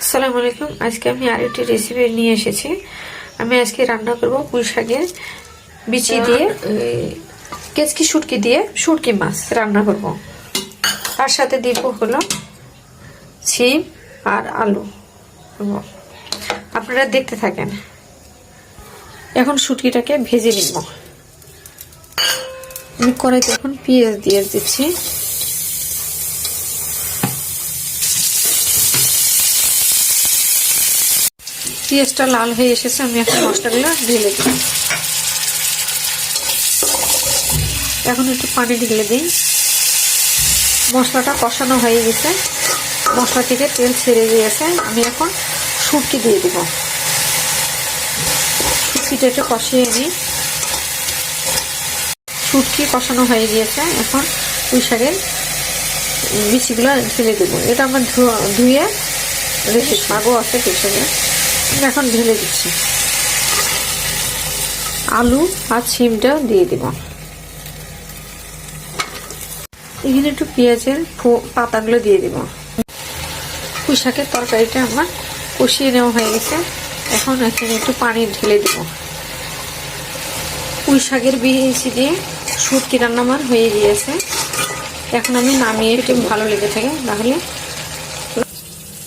আসসালামু আলাইকুম। আজকে আমি আরেকটি রেসিপি নিয়ে এসেছি। আমি আজকে রান্না করব পুঁই শাকের বিচি দিয়ে কেচকি শুটকি দিয়ে শুটকি মাছ রান্না করব। তার সাথে দিব হলো সিম আর আলু। আপনারা দেখতে থাকেন। এখন শুটকিটাকে ভেজে নিব। আমি কড়াইতে এখন পেঁয়াজ দিয়ে দিচ্ছি। পেঁয়াজটা লাল হয়ে এসেছে, আমি এখন মশলাগুলো ঢেলে দিই। এখন একটু পানি ঢেলে দিই। মশলাটা কষানো হয়ে গেছে, মশলা থেকে তেল ছেড়ে গিয়েছে। আমি এখন শুটকি দিয়ে দিব। শুটকিটা একটু কষিয়ে নিই। শুটকি কষানো হয়ে গিয়েছে, এখন পুঁই শাকের বিচিগুলো ঢেলে দেবো। এটা আমার ধুয়ে রেখে শাকও আছে পুঁই শাকের, এখন ঢেলে দিচ্ছি। আলু আর সিমটাও দিয়ে দিব। এখানে একটু পেঁয়াজের পাতাগুলো দিয়ে দিব। পুঁই শাকের তরকারিটা আমার কষিয়ে নেওয়া হয়ে গেছে। এখন এখানে একটু পানি ঢেলে দিব। পুঁই শাকের বিচি দিয়ে শুটকি রান্না আমার হয়ে গিয়েছে। এখন আমি নামিয়ে একটু ভালো লেগে থাকে, তাহলে